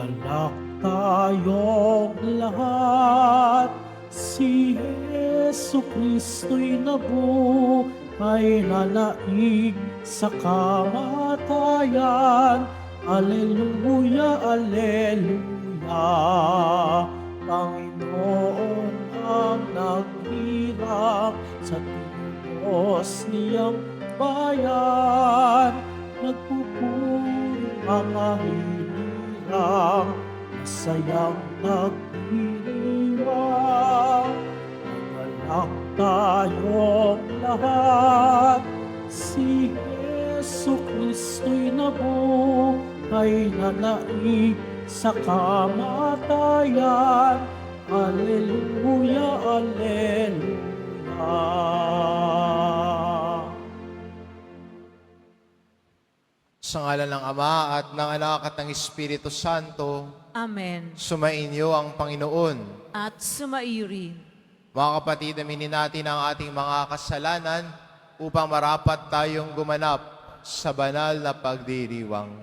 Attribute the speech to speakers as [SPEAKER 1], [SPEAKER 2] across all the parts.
[SPEAKER 1] Galak tayong lahat, si Jesu Kristo'y nabuhay na naig sa kamatayan. Aleluya, aleluya. Panginoon ang naghirap sa tinos niyang bayan. Nagpupuri mga hinirang, masayang nagdiriwang. Magalak tayong lahat, si Jesu Kristo'y nabuhay na naig sa kamatayan. Aleluya, aleluya.
[SPEAKER 2] Sa ngalan ng Ama at ng Anak at ng Espiritu Santo,
[SPEAKER 3] Amen.
[SPEAKER 2] sumainyo ang Panginoon.
[SPEAKER 3] At sumaiyo rin.
[SPEAKER 2] Mga kapatid, aminin natin ang ating mga kasalanan upang marapat tayong gumanap sa banal na pagdiriwang.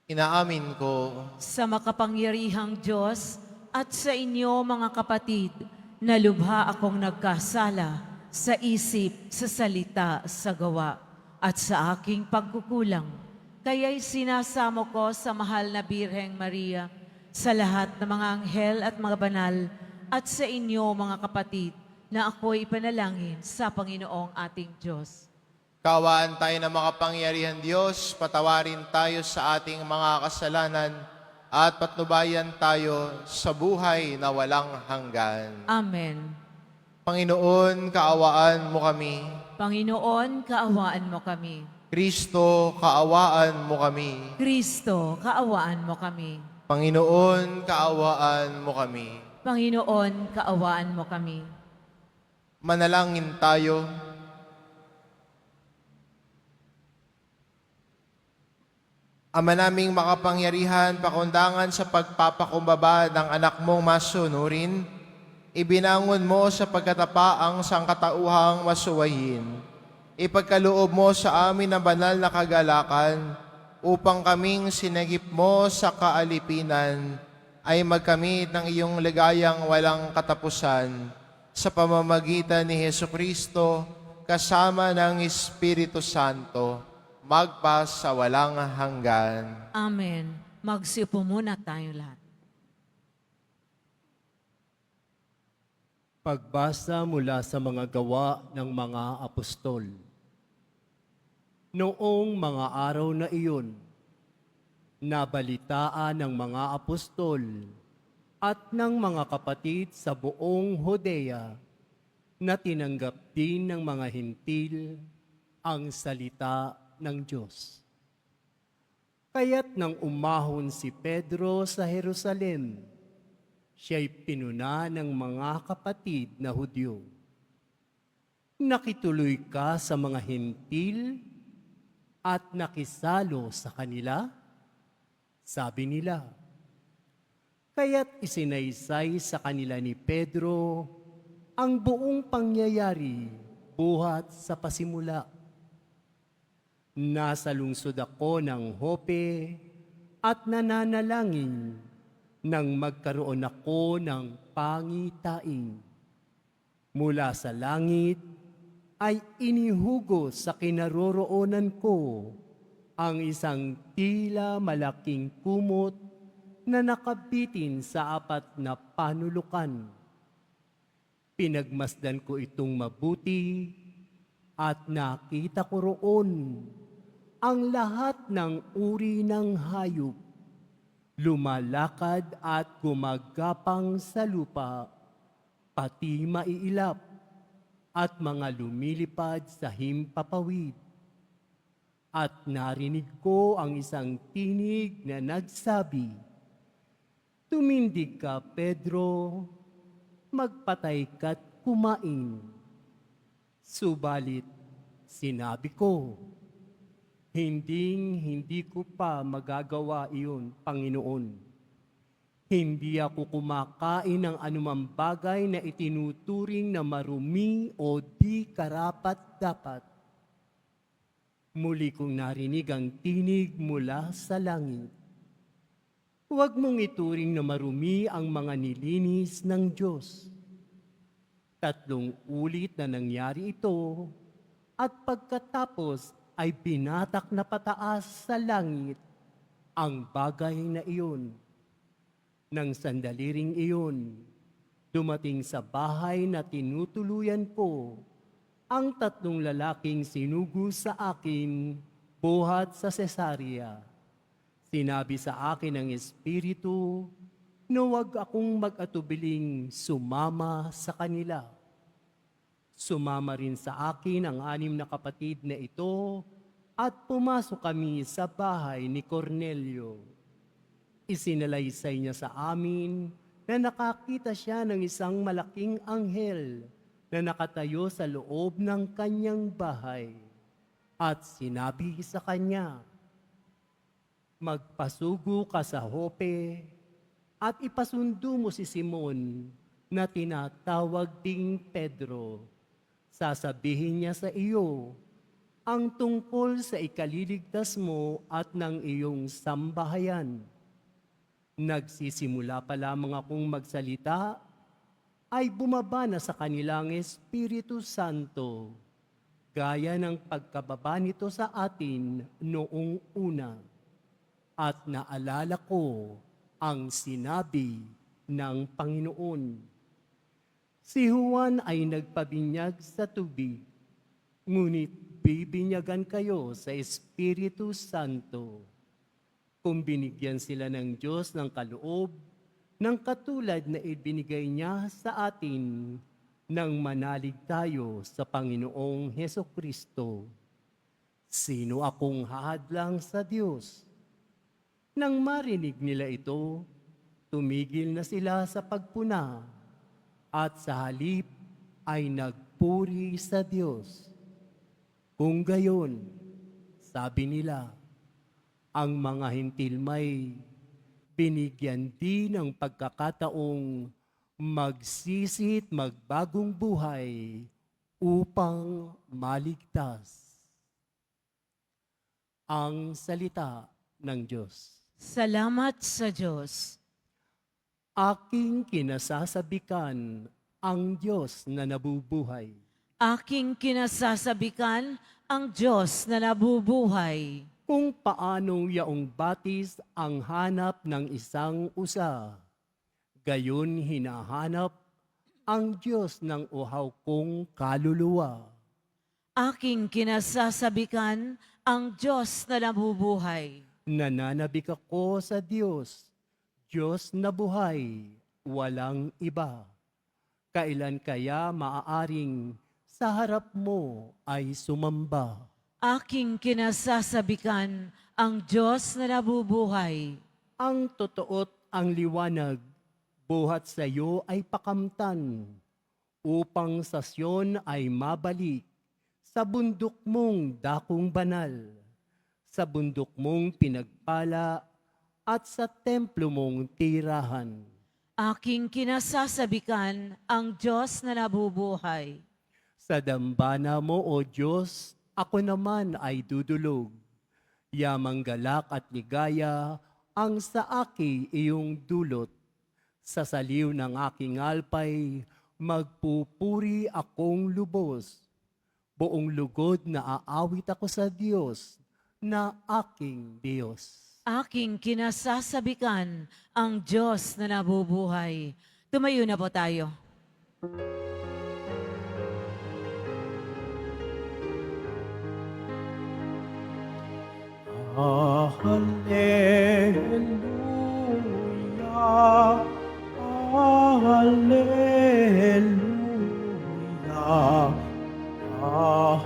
[SPEAKER 2] Inaamin ko
[SPEAKER 3] Sa makapangyarihang Diyos at sa inyo mga kapatid, na lubha akong nagkasala sa isip, sa salita, sa gawa, at sa aking pagkukulang. Kaya'y sinasamo ko sa mahal na Birheng Maria, sa lahat ng mga anghel at mga banal, at sa inyo mga kapatid, na ako'y ipanalangin sa Panginoong ating Diyos.
[SPEAKER 2] Kaawaan tayo ng makapangyarihan Diyos, patawarin tayo sa ating mga kasalanan, at patnubayan tayo sa buhay na walang hanggan.
[SPEAKER 3] Amen.
[SPEAKER 2] Panginoon, kaawaan mo kami.
[SPEAKER 3] Panginoon, kaawaan mo kami.
[SPEAKER 2] Kristo, kaawaan mo kami.
[SPEAKER 3] Kristo, kaawaan mo kami.
[SPEAKER 2] Panginoon, kaawaan mo kami.
[SPEAKER 3] Panginoon, kaawaan mo kami.
[SPEAKER 2] Manalangin tayo. Ama naming makapangyarihan, pakundangan sa pagpapakumbaba ng anak mong masunurin, ibinangon mo sa pagkatapaang sangkatauhang masuwayin. Ipagkaloob mo sa amin ang banal na kagalakan upang kaming sinagip mo sa kaalipinan ay magkamit ng iyong ligayang walang katapusan sa pamamagitan ni Hesukristo kasama ng Espiritu Santo, magpa sa walang hanggan.
[SPEAKER 3] Amen. Magsiupo muna tayo lahat.
[SPEAKER 4] Pagbasa mula sa mga gawa ng mga apostol. Noong mga araw na iyon, nabalitaan ng mga apostol at ng mga kapatid sa buong Hodea na tinanggap din ng mga hintil ang salita ng Diyos. Kaya't nang umahon si Pedro sa Jerusalem, siya'y pinuna ng mga kapatid na Hudyo. Nakituloy ka sa mga hintil at nakisalo sa kanila? Sabi nila. Kaya't isinaysay sa kanila ni Pedro ang buong pangyayari buhat sa pasimula. Nasa lungsod ako ng Jope at nananalangin nang magkaroon ako ng pangitain. Mula sa langit ay inihugos sa kinaroroonan ko ang isang tila malaking kumot na nakabitin sa 4 na panulukan. Pinagmasdan ko itong mabuti at nakita ko roon ang lahat ng uri ng hayop, lumalakad at gumagapang sa lupa, pati maiilap at mga lumilipad sa himpapawid. At narinig ko ang isang tinig na nagsabi, "Tumindig ka, Pedro, magpatay ka't kumain." Subalit, sinabi ko, hindi ko pa magagawa iyon, Panginoon. Hindi ako kumakain ng anumang bagay na itinuturing na marumi o di karapat-dapat. Muli kong narinig ang tinig mula sa langit. Huwag mong ituring na marumi ang mga nilinis ng Diyos. 3 ulit na nangyari ito, at pagkatapos ay binatak na pataas sa langit ang bagay na iyon. Nang sandali ring iyon, dumating sa bahay na tinutuluyan ko ang 3 lalaking sinugo sa akin buhat sa Cesarea. Sinabi sa akin ng Espiritu na huwag akong mag-atubiling sumama sa kanila. Sumama rin sa akin ang 6 na kapatid na ito at pumasok kami sa bahay ni Cornelio. Isinalaysay niya sa amin na nakakita siya ng isang malaking anghel na nakatayo sa loob ng kanyang bahay. At sinabi sa kanya, magpasugo ka sa Jope at ipasundo mo si Simon na tinatawag ding Pedro. Sasabihin niya sa iyo ang tungkol sa ikaliligtas mo at ng iyong sambahayan. Nagsisimula pa lamang akong magsalita, ay bumaba na sa kanilang Espiritu Santo, gaya ng pagkababa nito sa atin noong una. At naalala ko ang sinabi ng Panginoon. Si Juan ay nagpabinyag sa tubig, ngunit bibinyagan kayo sa Espiritu Santo. Kung binigyan sila ng Diyos ng kaloob, ng katulad na ibinigay niya sa atin nang manalig tayo sa Panginoong Hesukristo. Sino akong hahadlang sa Diyos? Nang marinig nila ito, tumigil na sila sa pagpuna at sa halip ay nagpuri sa Diyos. Kung gayon, sabi nila, ang mga hintil may binigyan din ng pagkakataong magsisit magbagong buhay upang maligtas. Ang salita ng Diyos.
[SPEAKER 3] Salamat sa Diyos.
[SPEAKER 4] Aking kinasasabikan ang Diyos na nabubuhay.
[SPEAKER 3] Aking kinasasabikan ang Diyos na nabubuhay.
[SPEAKER 4] Kung paanong yaong batis ang hanap ng isang usa, gayon hinahanap ang Diyos ng uhaw kong kaluluwa.
[SPEAKER 3] Aking kinasasabikan ang Diyos na nabubuhay.
[SPEAKER 4] Nananabik ako sa Diyos, Diyos na buhay, walang iba. Kailan kaya maaaring sa harap mo ay sumamba?
[SPEAKER 3] Aking kinasasabikan ang Diyos na nabubuhay.
[SPEAKER 4] Ang totoo't ang liwanag, buhat sa iyo ay pakamtan, upang sa Sion ay mabalik, sa bundok mong dakong banal, sa bundok mong pinagpala, at sa templo mong tirahan.
[SPEAKER 3] Aking kinasasabikan ang Diyos na nabubuhay.
[SPEAKER 4] Sa dambana mo, O Diyos, ako naman ay dudulog. Yamang galak at ligaya ang sa aki iyong dulot. Sa saliw ng aking alpay, magpupuri akong lubos. Buong lugod na aawit ako sa Diyos, na aking Diyos.
[SPEAKER 3] Aking kinasasabikan ang Diyos na nabubuhay. Tumayo na po tayo.
[SPEAKER 1] Hallelujah, hallelujah,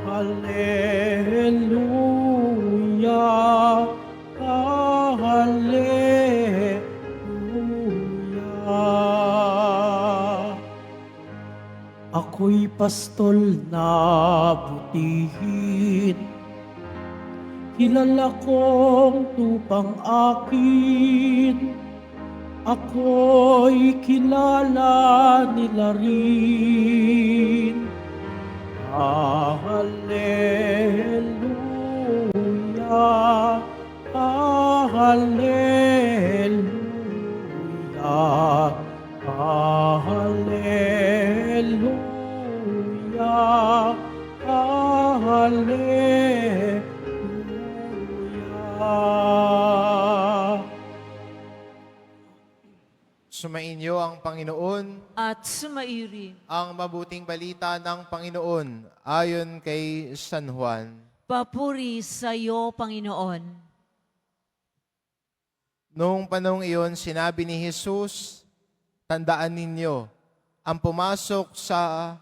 [SPEAKER 1] hallelujah, hallelujah. Ako'y pastol na butihin, kilala kong tupang akin, ako'y kilala nila rin. Hallelujah, Hallelujah. Hallelujah. Hallelujah.
[SPEAKER 2] Sumainyo ang Panginoon,
[SPEAKER 3] At sumairin.
[SPEAKER 2] ang mabuting balita ng Panginoon ayon kay San Juan.
[SPEAKER 3] Papuri sa iyo, Panginoon.
[SPEAKER 2] Noong panahong iyon, sinabi ni Jesus, tandaan ninyo, ang pumasok sa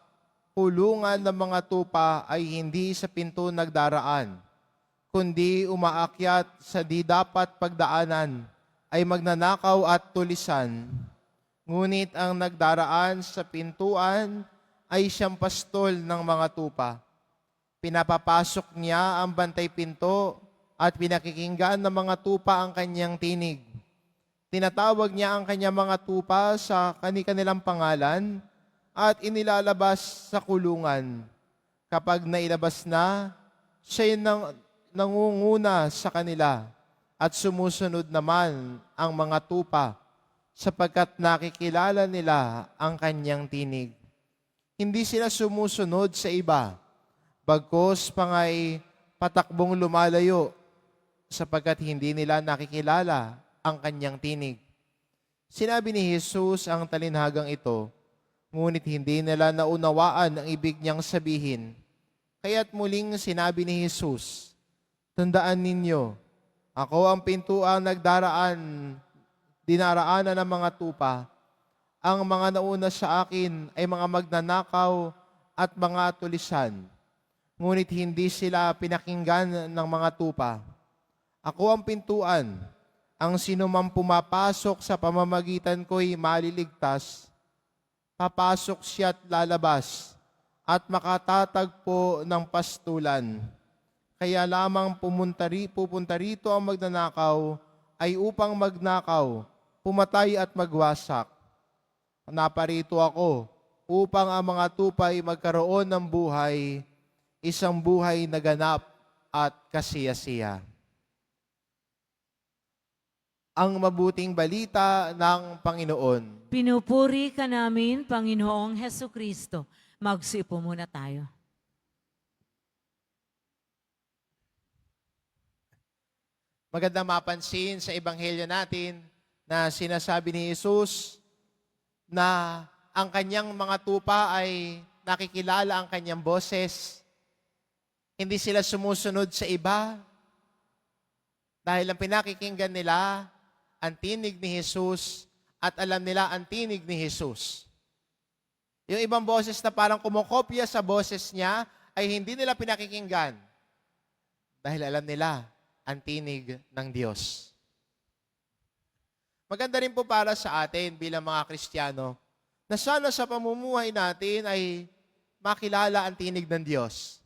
[SPEAKER 2] kulungan ng mga tupa ay hindi sa pinto nagdaraan, kundi umaakyat sa di dapat pagdaanan, ay magnanakaw at tulisan. Ngunit ang nagdaraan sa pintuan ay siyang pastol ng mga tupa. Pinapapasok niya ang bantay pinto at pinakikinggan ng mga tupa ang kanyang tinig. Tinatawag niya ang kanyang mga tupa sa kanilang pangalan at inilalabas sa kulungan. Kapag nailabas na, siya nangunguna sa kanila at sumusunod naman ang mga tupa sapagkat nakikilala nila ang kanyang tinig. Hindi sila sumusunod sa iba, bagkus pangay patakbong lumalayo sapagkat hindi nila nakikilala ang kanyang tinig. Sinabi ni Jesus ang talinhagang ito, ngunit hindi nila naunawaan ang ibig niyang sabihin. Kaya't muling sinabi ni Jesus, tandaan ninyo, ako ang pintuang dinaraanan ng mga tupa. Ang mga nauna sa akin ay mga magnanakaw at mga tulisan. Ngunit hindi sila pinakinggan ng mga tupa. Ako ang pintuan. Ang sinumang pumapasok sa pamamagitan ko'y maliligtas. Papasok siya at lalabas at makatatagpo ng pastulan. Kaya lamang pupunta rito ang magnanakaw ay upang magnakaw, pumatay at magwasak. Naparito ako upang ang mga tupay magkaroon ng buhay, isang buhay na ganap at kasiyasiya. Ang mabuting balita ng Panginoon.
[SPEAKER 3] Pinupuri ka namin, Panginoong Heso Kristo. Magsiupo muna tayo.
[SPEAKER 2] Maganda mapansin sa ebanghelyo natin na sinasabi ni Jesus na ang kanyang mga tupa ay nakikilala ang kanyang boses. Hindi sila sumusunod sa iba dahil ang pinakikinggan nila ang tinig ni Jesus at alam nila ang tinig ni Jesus. Yung ibang boses na parang kumokopya sa boses niya ay hindi nila pinakikinggan dahil alam nila ang tinig ng Diyos. Maganda rin po para sa atin bilang mga Kristiyano na sana sa pamumuhay natin ay makilala ang tinig ng Diyos.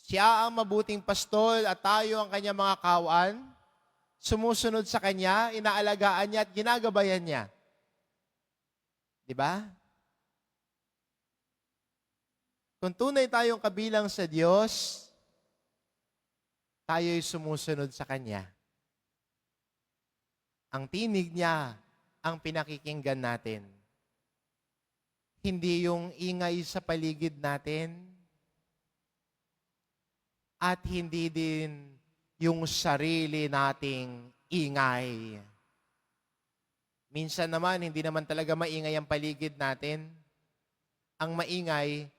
[SPEAKER 2] Siya ang mabuting pastol at tayo ang kanyang mga kawan, sumusunod sa Kanya, inaalagaan niya at ginagabayan niya. Di ba? Kung tunay tayong kabilang sa Diyos, tayo'y sumusunod sa Kanya. Ang tinig niya ang pinakikinggan natin. Hindi yung ingay sa paligid natin at hindi din yung sarili nating ingay. Minsan naman, hindi naman talaga maingay ang paligid natin. Ang maingay,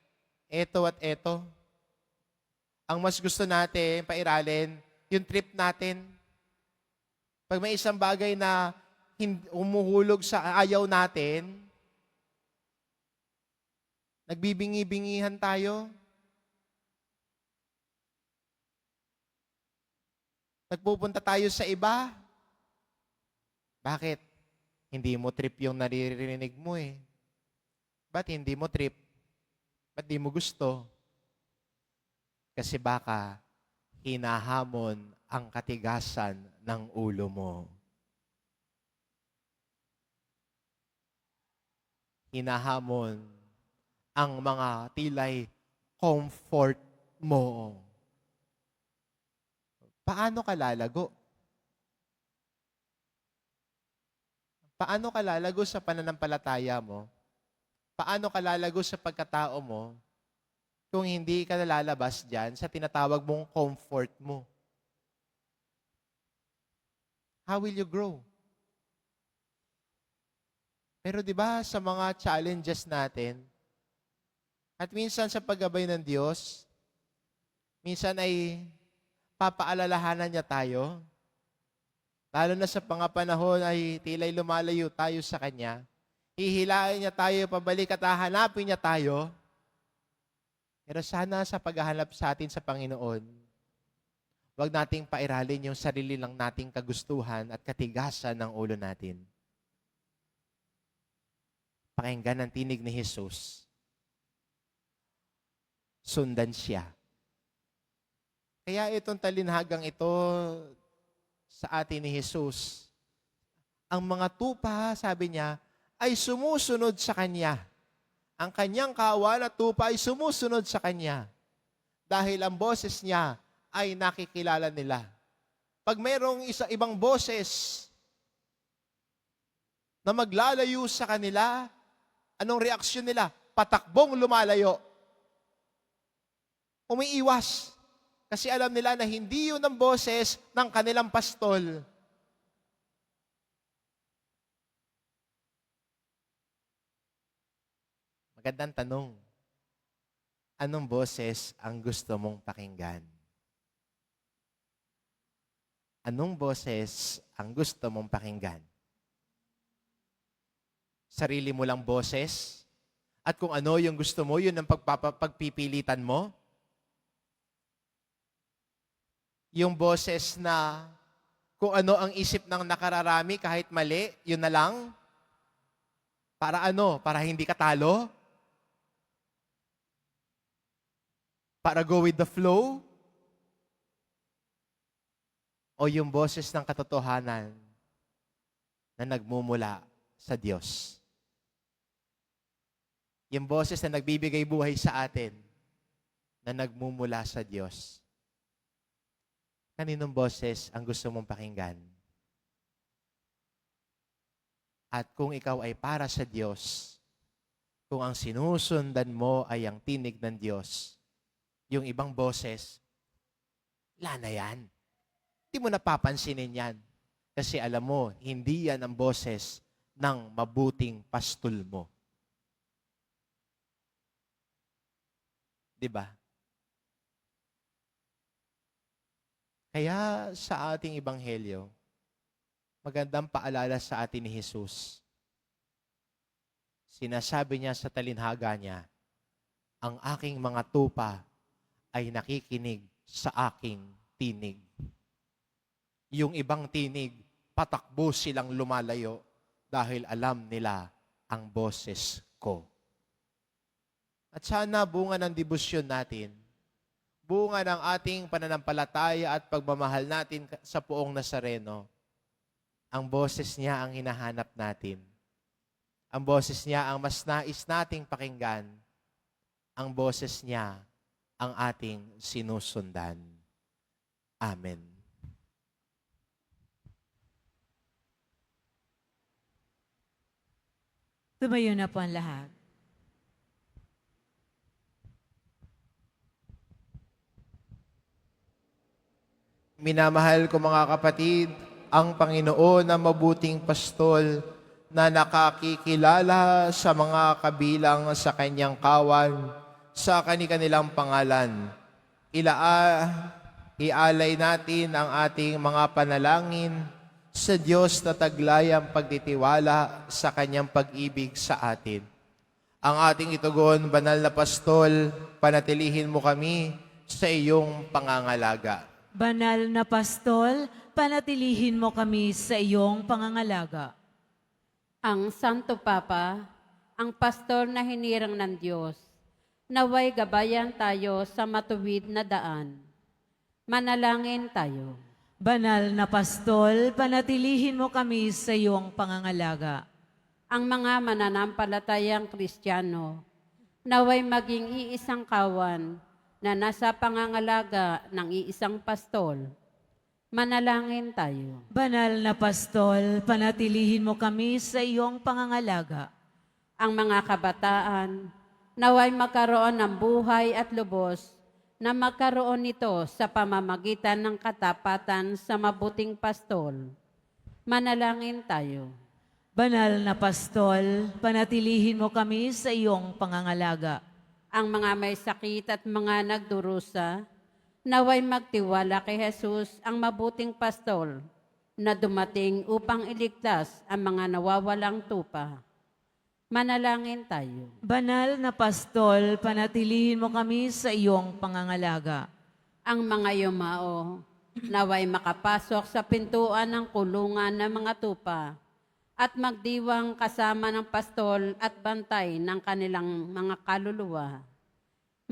[SPEAKER 2] eto at eto. Ang mas gusto natin, pairalin, yung trip natin. Pag may isang bagay na umuhulog sa ayaw natin, nagbibingi-bingihan tayo. Nagpupunta tayo sa iba. Bakit? Hindi mo trip yung naririnig mo eh. Ba't hindi mo trip? Ba't di mo gusto? Kasi baka hinahamon ang katigasan ng ulo mo. Hinahamon ang mga tilay comfort mo. paano ka lalago? Paano ka lalago sa pananampalataya mo? Paano ka lalago sa pagkatao mo kung hindi ka lalabas dyan sa tinatawag mong comfort mo? How will you grow? Pero 'di ba sa mga challenges natin, at minsan sa paggabay ng Diyos, minsan ay papaalalahanan niya tayo, lalo na sa mga panahon ay tila'y lumalayo tayo sa Kanya. Hihilain niya tayo pabalik at hahanapin niya tayo. Pero sana sa paghahanap sa atin sa Panginoon, huwag nating pairalin yung sarili lang nating kagustuhan at katigasan ng ulo natin. Pakinggan ang tinig ni Jesus. Sundan siya. Kaya itong talinhagang ito sa atin ni Jesus, ang mga tupa, sabi niya, ay sumusunod sa Kanya. Ang Kanyang kawan at tupa ay sumusunod sa Kanya. Dahil ang boses niya ay nakikilala nila. Pag mayroong ibang boses na maglalayo sa kanila, anong reaksyon nila? Patakbong lumalayo. Umiiwas. Kasi alam nila na hindi yun ang boses ng kanilang pastol. Magandang tanong. Anong boses ang gusto mong pakinggan? Anong boses ang gusto mong pakinggan? Sarili mo lang boses? At kung ano yung gusto mo, yun ang pagpipilitan mo? Yung boses na kung ano ang isip ng nakararami kahit mali, yun na lang? Para ano? Para hindi ka talo? Para go with the flow? O yung boses ng katotohanan na nagmumula sa Diyos? Yung boses na nagbibigay buhay sa atin na nagmumula sa Diyos. Kaninong boses ang gusto mong pakinggan? At kung ikaw ay para sa Diyos, kung ang sinusundan mo ay ang tinig ng Diyos, yung ibang boses, wala na yan. Hindi mo napapansinin yan. Kasi alam mo, hindi yan ang boses ng mabuting pastol mo. Diba? Kaya sa ating ebanghelyo, magandang paalala sa atin ni Jesus. Sinasabi niya sa talinhaga niya, ang aking mga tupa ay nakikinig sa aking tinig. Yung ibang tinig, patakbo silang lumalayo dahil alam nila ang boses ko. At sana bunga ng debosyon natin, bunga ng ating pananampalataya at pagmamahal natin sa Poong Nazareno, ang boses niya ang hinahanap natin. Ang boses niya ang mas nais nating pakinggan. Ang boses niya ang ating sinusundan. Amen.
[SPEAKER 3] Tumayo na po ang lahat.
[SPEAKER 2] Minamahal ko mga kapatid, ang Panginoon na mabuting pastol na nakakikilala sa mga kabilang sa kanyang kawan sa kanilang pangalan. Ialay natin ang ating mga panalangin sa Diyos na taglayang pagtitiwala sa kanyang pag-ibig sa atin. Ang ating itugon, banal na pastol, panatilihin mo kami sa iyong pangangalaga.
[SPEAKER 3] Banal na pastol, panatilihin mo kami sa iyong pangangalaga.
[SPEAKER 5] Ang Santo Papa, ang pastor na hinirang ng Diyos, naway gabayan tayo sa matuwid na daan. Manalangin tayo.
[SPEAKER 3] Banal na pastol, panatilihin mo kami sa iyong pangangalaga.
[SPEAKER 5] Ang mga mananampalatayang Kristiyano, naway maging iisang kawan na nasa pangangalaga ng iisang pastol. Manalangin tayo.
[SPEAKER 3] Banal na pastol, panatilihin mo kami sa iyong pangangalaga.
[SPEAKER 5] Ang mga kabataan, naway magkaroon ng buhay at lubos na magkaroon nito sa pamamagitan ng katapatan sa mabuting pastol. Manalangin tayo.
[SPEAKER 3] Banal na pastol, panatilihin mo kami sa iyong pangangalaga.
[SPEAKER 5] Ang mga may sakit at mga nagdurusa, naway magtiwala kay Jesus ang mabuting pastol na dumating upang iligtas ang mga nawawalang tupa. Manalangin tayo.
[SPEAKER 3] Banal na pastol, panatilihin mo kami sa iyong pangangalaga.
[SPEAKER 5] Ang mga yumao, naway makapasok sa pintuan ng kulungan ng mga tupa at magdiwang kasama ng pastol at bantay ng kanilang mga kaluluwa.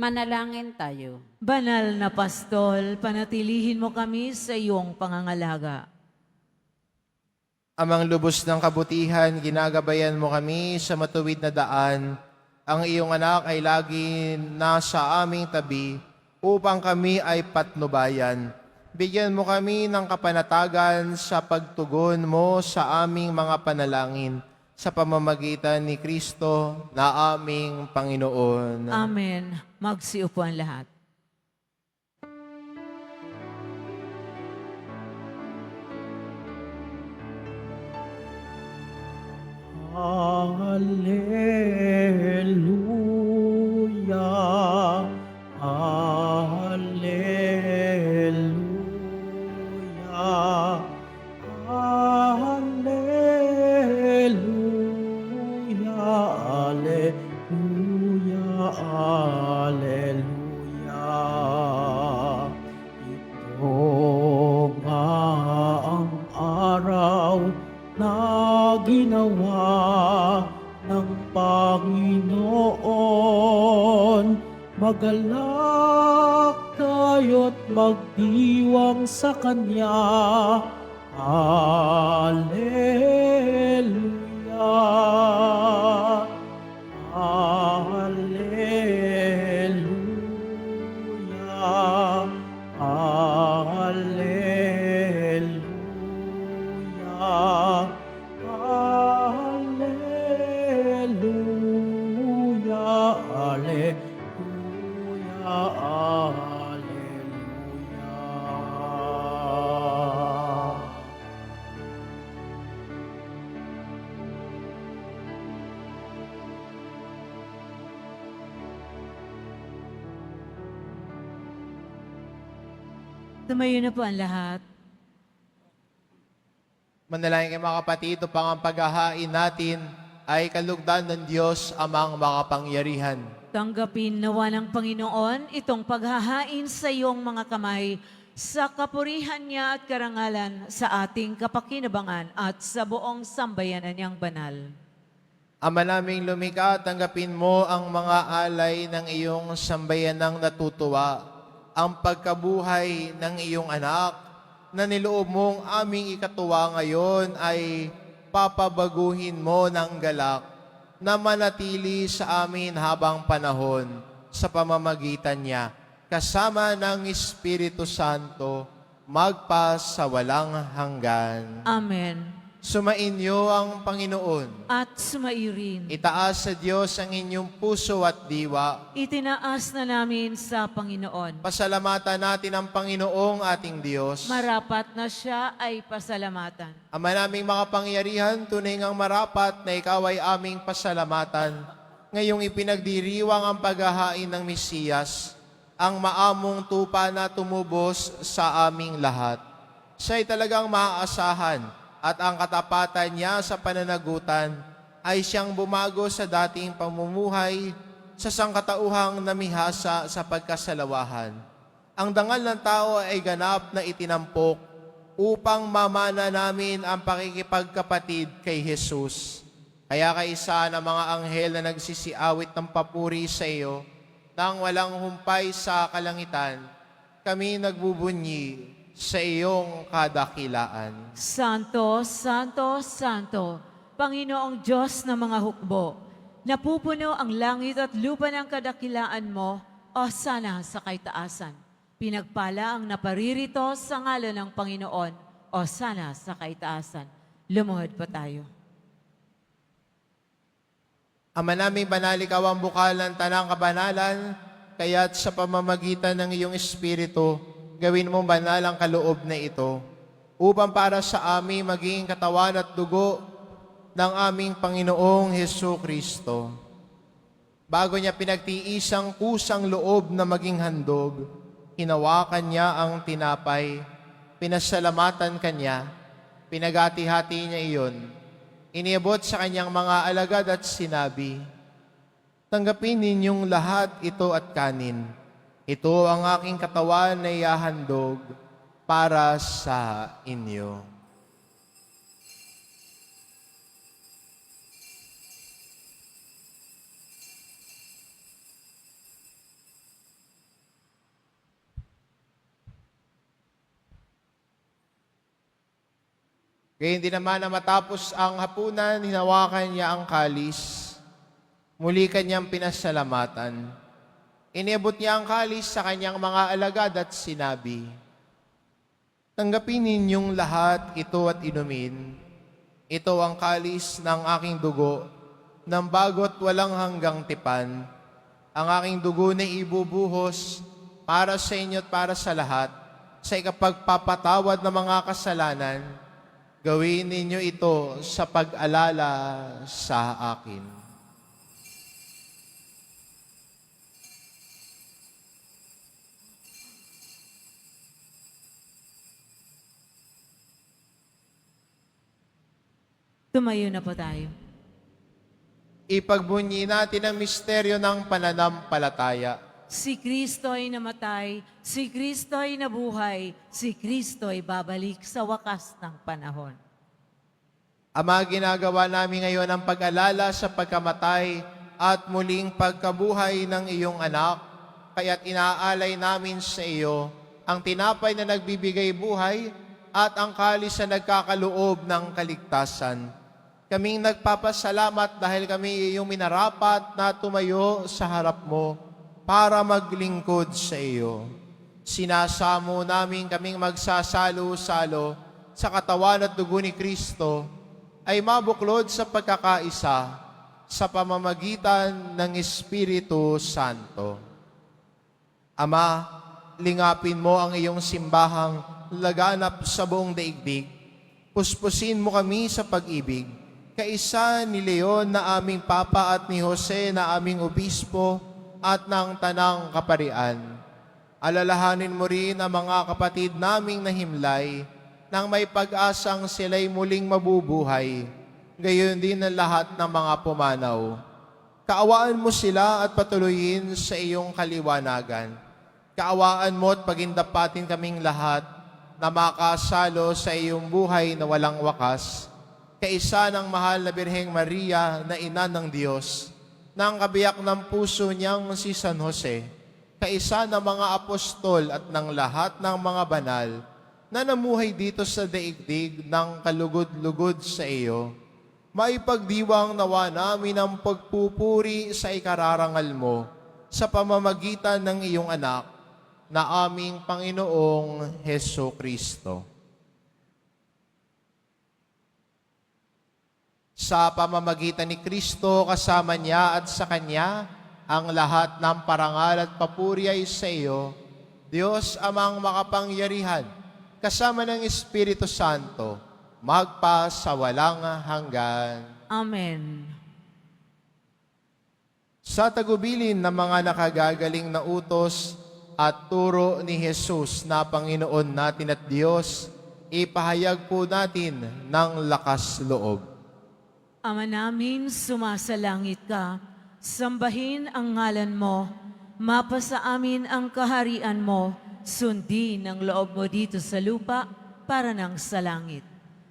[SPEAKER 5] Manalangin tayo.
[SPEAKER 3] Banal na pastol, panatilihin mo kami sa iyong pangangalaga.
[SPEAKER 2] Amang lubos ng kabutihan, ginagabayan mo kami sa matuwid na daan. Ang iyong anak ay lagi nasa aming tabi upang kami ay patnubayan. Bigyan mo kami ng kapanatagan sa pagtugon mo sa aming mga panalangin sa pamamagitan ni Kristo na aming Panginoon.
[SPEAKER 3] Amen. Magsiupo ang lahat.
[SPEAKER 1] Hallelujah. Hallelujah. Hallelujah. Hallelujah. Hallelujah. Ito nga ang araw na ginawa ng Panginoon. Magalak tayo't magdiwang sa Kanya. Hallelujah. Hallelujah. Hallelujah. Hallelujah. Hallelujah. Hallelujah.
[SPEAKER 3] Tumayo na po ang lahat.
[SPEAKER 2] Manalangin kayo mga kapatid, upang ang paghahain natin ay kalugdan ng Diyos amang makapangyarihan.
[SPEAKER 3] Tanggapin nawa ng Panginoon itong paghahain sa iyong mga kamay sa kapurihan niya at karangalan sa ating kapakinabangan at sa buong sambayanan niyang banal.
[SPEAKER 2] Ama naming lumikha, tanggapin mo ang mga alay ng iyong sambayanang natutuwa, ang pagkabuhay ng iyong anak na niloob mong aming ikatuwa ngayon ay papabaguhin mo ng galak na manatili sa amin habang panahon sa pamamagitan niya, kasama ng Espiritu Santo, magpa sa walang hanggan.
[SPEAKER 3] Amen.
[SPEAKER 2] Sumainyo ang Panginoon.
[SPEAKER 3] At sumairin.
[SPEAKER 2] Itaas sa Diyos ang inyong puso at diwa.
[SPEAKER 3] Itinaas na namin sa Panginoon.
[SPEAKER 2] Pasalamatan natin ang Panginoong ating Diyos.
[SPEAKER 3] Marapat na siya ay pasalamatan.
[SPEAKER 2] Ama naming makapangyarihan, tunay ngang marapat na ikaw ay aming pasalamatan. Ngayong ipinagdiriwang ang paghahain ng Mesiyas, ang maamong tupa na tumubos sa aming lahat. Siya'y talagang maaasahan at ang katapatan niya sa pananagutan ay siyang bumago sa dating pamumuhay sa sangkatauhang namihasa sa pagkasalawahan. Ang dangal ng tao ay ganap na itinampok upang mamana namin ang pakikipagkapatid kay Jesus. Kaya kaisa ng mga anghel na nagsisiawit ng papuri sa iyo, nang walang humpay sa kalangitan, kami nagbubunyi sa iyong kadakilaan.
[SPEAKER 3] Santo, Santo, Santo, Panginoong Diyos ng mga hukbo, napupuno ang langit at lupa ng kadakilaan mo, o sana sa kaitaasan. Pinagpala ang naparirito sa ngalan ng Panginoon o sana sa kaitaasan. Lumuhod po tayo.
[SPEAKER 2] Ama naming banal, ikaw ang bukal ng tanang kabanalan, kaya't sa pamamagitan ng iyong Espiritu, gawin mong banal ang kaloob na ito, upang para sa amin maging katawan at dugo ng aming Panginoong Hesus Kristo. Bago niya pinagtiisang kusang loob na maging handog, hinawakan niya ang tinapay, pinasalamatan kanya, pinagati-hati niya iyon, iniabot sa kanyang mga alagad at sinabi, "Tanggapin ninyong lahat ito at kanin. Ito ang aking katawan na ihahandog para sa inyo." Gayun din naman na matapos ang hapunan, hinawakan niya ang kalis. Muli kanyang pinasalamatan. Iniabot niya ang kalis sa kanyang mga alagad at sinabi, "Tanggapin ninyong lahat ito at inumin. Ito ang kalis ng aking dugo, ng bago't walang hanggang tipan. Ang aking dugo na ibubuhos para sa inyo at para sa lahat, sa ikapagpapatawad ng mga kasalanan. Gawin ninyo ito sa pag-alala sa akin."
[SPEAKER 3] Tumayo na po tayo.
[SPEAKER 2] Ipagbunyi natin ang misteryo ng pananampalataya.
[SPEAKER 3] Si Kristo ay namatay, si Kristo ay nabuhay, si Kristo ay babalik sa wakas ng panahon.
[SPEAKER 2] Ama, ginagawa namin ngayon ang pag-alala sa pagkamatay at muling pagkabuhay ng iyong anak, kaya't inaalay namin sa iyo ang tinapay na nagbibigay buhay at ang kalis na nagkakaloob ng kaligtasan. Kaming nagpapasalamat dahil kami iyong minarapat na tumayo sa harap mo para maglingkod sa iyo. Sinasamo namin kaming magsasalo-salo sa katawan at dugo ni Kristo ay mabuklod sa pagkakaisa sa pamamagitan ng Espiritu Santo. Ama, lingapin mo ang iyong simbahang laganap sa buong daigdig. Puspusin mo kami sa pag-ibig. Kaisa ni Leon na aming Papa at ni Jose na aming Obispo at ng Tanang Kaparian. Alalahanin mo rin ang mga kapatid naming nahimlay nang may pag-asang sila'y muling mabubuhay. Gayon din ang lahat ng mga pumanaw. Kaawaan mo sila at patuloyin sa iyong kaliwanagan. Kaawaan mo at pagindapatin kaming lahat na makasalo sa iyong buhay na walang wakas. Kaisa ng mahal na Birheng Maria na ina ng Diyos, ng kabiyak ng puso niyang si San Jose, kaisa ng mga apostol at ng lahat ng mga banal na namuhay dito sa daigdig ng kalugod-lugod sa iyo, maipagdiwang nawa namin ang pagpupuri sa ikararangal mo sa pamamagitan ng iyong anak na aming Panginoong Hesus Kristo. Sa pamamagitan ni Kristo, kasama niya at sa Kanya, ang lahat ng parangal at papuri ay sa iyo, Diyos Amang makapangyarihan, kasama ng Espiritu Santo, magpa sa walang hanggan.
[SPEAKER 3] Amen.
[SPEAKER 2] Sa tagubilin ng mga nakagagaling na utos at turo ni Jesus na Panginoon natin at Diyos, ipahayag po natin ng lakas loob.
[SPEAKER 3] Ama namin, sumasalangit ka, sambahin ang ngalan mo, mapasa amin ang kaharian mo, sundin ang loob mo dito sa lupa para nang sa langit.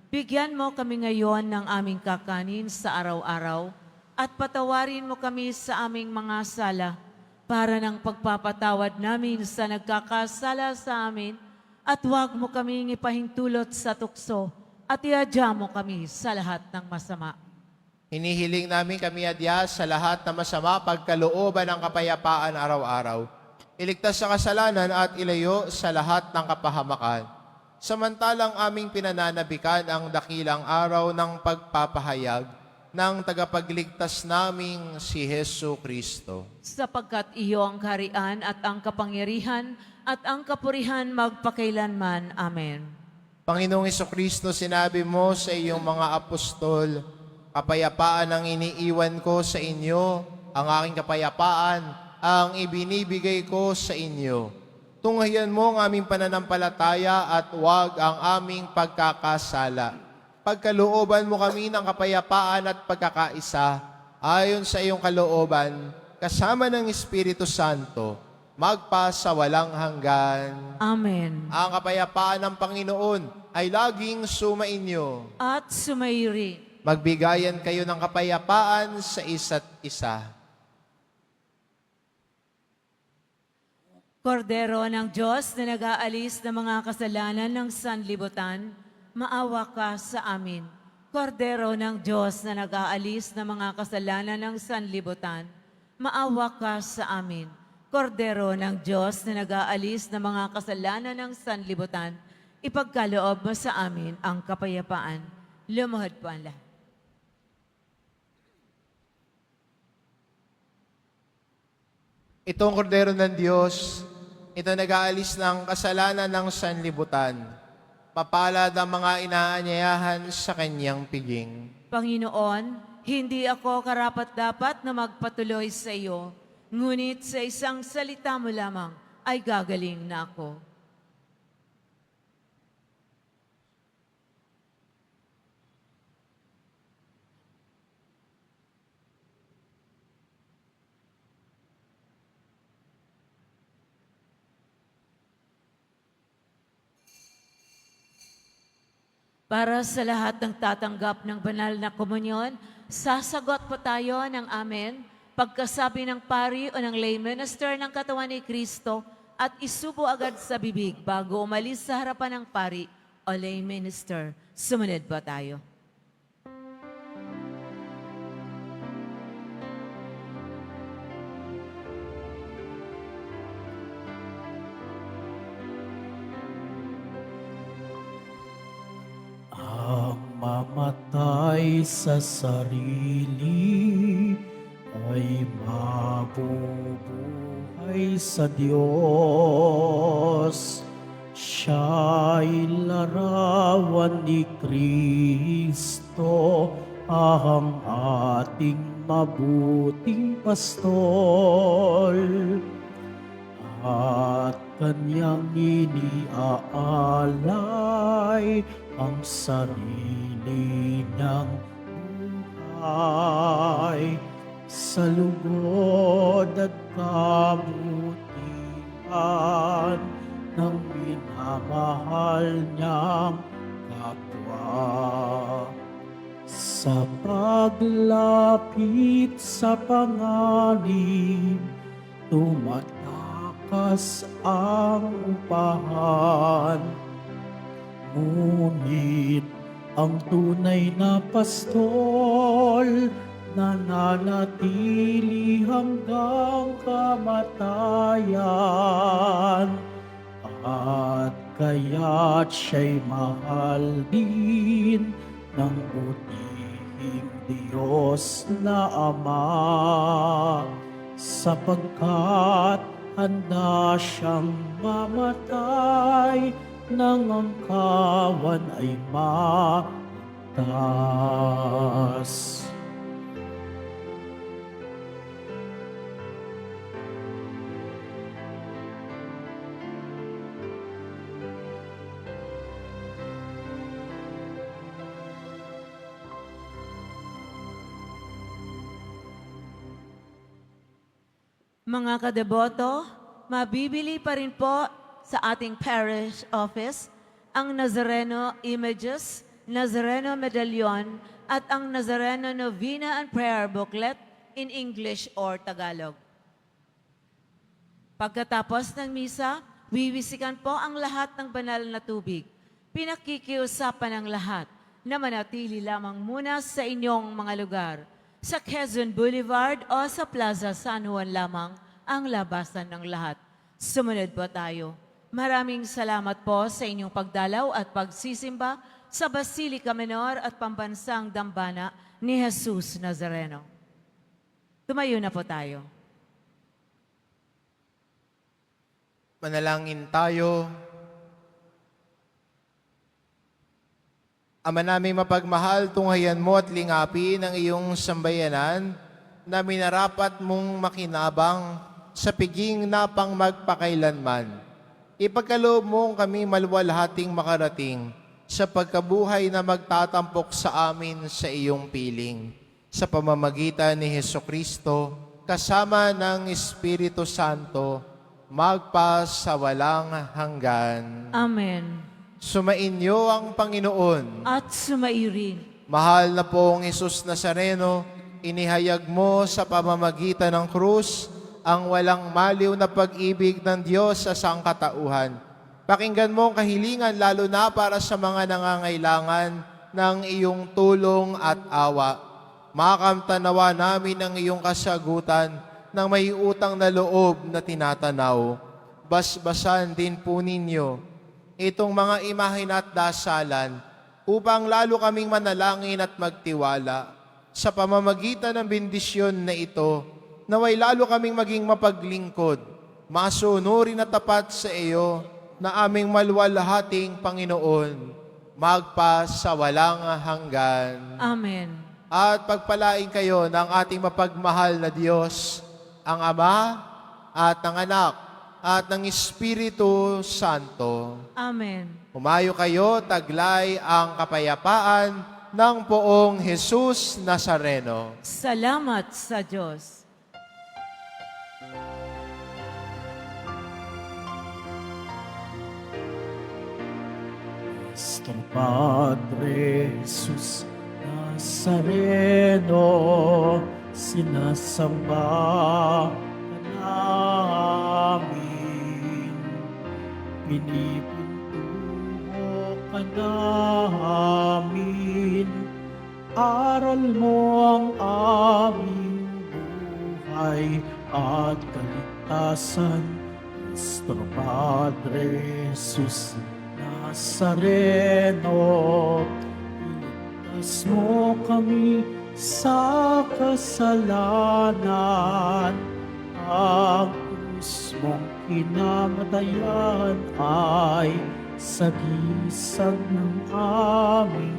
[SPEAKER 3] Bigyan mo kami ngayon ng aming kakanin sa araw-araw at patawarin mo kami sa aming mga sala para ng pagpapatawad namin sa nagkakasala sa amin at huwag mo kaming ipahintulot sa tukso at iadya mo kami sa lahat ng masama.
[SPEAKER 2] Hinihiling namin kami adya sa lahat na masama pagkalooban ng kapayapaan araw-araw. iligtas sa kasalanan at ilayo sa lahat ng kapahamakan. Samantalang aming pinananabikan ang dakilang araw ng pagpapahayag ng tagapagligtas naming si Hesu Kristo.
[SPEAKER 3] Sapagkat iyo ang kaharian at ang kapangyarihan at ang kapurihan magpakailanman. Amen.
[SPEAKER 2] Panginoong Kristo, sinabi mo sa iyong mga apostol, kapayapaan ang iniiwan ko sa inyo, ang aking kapayapaan ang ibinibigay ko sa inyo. Tunghayan mo ang aming pananampalataya at huwag ang aming pagkakasala. Pagkalooban mo kami ng kapayapaan at pagkakaisa, ayon sa iyong kalooban, kasama ng Espiritu Santo, magpa sa walang hanggan.
[SPEAKER 3] Amen.
[SPEAKER 2] Ang kapayapaan ng Panginoon ay laging sumainyo.
[SPEAKER 3] At sumairi.
[SPEAKER 2] Magbigayan kayo ng kapayapaan sa isa't isa.
[SPEAKER 3] Kordero ng Diyos na nag-aalis ng mga kasalanan ng sanlibutan, maawa ka sa amin. Kordero ng Diyos na nag-aalis ng mga kasalanan ng sanlibutan, maawa ka sa amin. Kordero ng Diyos na nag-aalis ng mga kasalanan ng sanlibutan, ipagkaloob mo sa amin ang kapayapaan. Lumuhod po ang lahat.
[SPEAKER 2] Itong kordero ng Diyos, ito nag-aalis ng kasalanan ng sanlibutan. Mapalad ang mga inaanyayahan sa kanyang piging.
[SPEAKER 3] Panginoon, hindi ako karapat-dapat na magpatuloy sa iyo, ngunit sa isang salita mo lamang ay gagaling na ako. Para sa lahat ng tatanggap ng banal na komunyon, sasagot po tayo ng amen, pagkasabi ng pari o ng lay minister ng katawan ni Kristo at isubo agad sa bibig bago umalis sa harapan ng pari o lay minister. Sumunod po tayo.
[SPEAKER 1] Ang mamatay sa sarili ay mabubuhay sa Diyos. Siya'y larawan ni Kristo, ang ating mabuting pastol. At kanyang iniaalay ang sarili ng buhay sa lugod at kabutihan ng minamahal niyang kapwa. Sa paglapit sa panganib, tumatakas ang upahan. Ngunit ang tunay na pastol nananatili hanggang kamatayan. At kaya't siya'y mahal din ng butihing Diyos na Ama, sapagkat handa siyang mamatay nang ang kawan ay matas.
[SPEAKER 3] Mga kadeboto, mabibili pa rin po sa ating parish office ang Nazareno Images, Nazareno Medallion, at ang Nazareno Novena and Prayer Booklet in English or Tagalog. Pagkatapos ng misa, wiwisikan po ang lahat ng banal na tubig. Pinakikiusapan ng lahat na manatili lamang muna sa inyong mga lugar. Sa Quezon Boulevard o sa Plaza San Juan lamang ang labasan ng lahat. Sumunod po tayo. Maraming salamat po sa inyong pagdalaw at pagsisimba sa Basilica Menor at Pambansang Dambana ni Jesus Nazareno. Tumayo na po tayo.
[SPEAKER 2] Manalangin tayo. Ama naming mapagmahal, tunghayan mo at lingapin ang iyong sambayanan na minarapat mong makinabang sa piging napang magpakailanman. Ipagkaloob mong kami maluwalhating makarating sa pagkabuhay na magtatampok sa amin sa iyong piling. Sa pamamagitan ni Hesukristo, kasama ng Espiritu Santo, magpas sa walang hanggan.
[SPEAKER 3] Amen.
[SPEAKER 2] Sumainyo ang Panginoon.
[SPEAKER 3] At sumairin.
[SPEAKER 2] Mahal na pong Jesus Nazareno, inihayag mo sa pamamagitan ng krus ang walang maliw na pag-ibig ng Diyos sa sangkatauhan. Pakinggan mo ang kahilingan lalo na para sa mga nangangailangan ng iyong tulong at awa. Makamtanawa namin ang iyong kasagutan ng may utang na loob na tinatanaw. Basbasan din po ninyo itong mga imahin at dasalan upang lalo kaming manalangin at magtiwala sa pamamagitan ng bendisyon na ito, naway lalo kaming maging mapaglingkod, masunurin at tapat sa iyo na aming maluwalhating Panginoon, magpas sa walang hanggan.
[SPEAKER 3] Amen.
[SPEAKER 2] At pagpalain kayo ng ating mapagmahal na Diyos, ang Ama at ng Anak at ng Espiritu Santo.
[SPEAKER 3] Amen.
[SPEAKER 2] Humayo kayo, taglay ang kapayapaan ng poong Jesus Nazareno.
[SPEAKER 3] Salamat sa Diyos.
[SPEAKER 1] Nuestro Padre Jesus Nazareno, sinasamba ka namin. Pinipintuho ka namin. Aral mo ang aming buhay at kaligtasan. Nuestro Padre Jesus Nazareno, iligtas mo kami sa kasalanan. Ang krus mong kinamatayan ay sagisag ng aming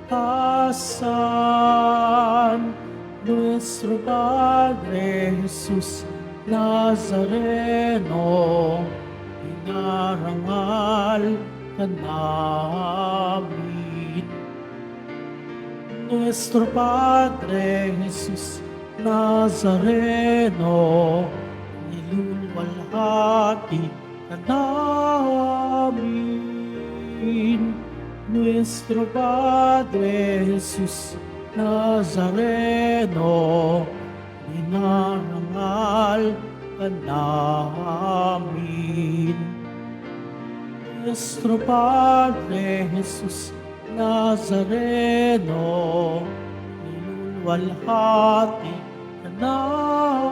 [SPEAKER 1] kaligtasan. Nuestro Padre Jesus Nazareno, inarangal ka namin. Nuestro Padre Jesus Nazareno, niluluwalhati ka namin. Nuestro Padre Jesus Nazareno, inarangal ka namin. Nuestro Padre Jesus Nazareno, niluluwalhati ka namin.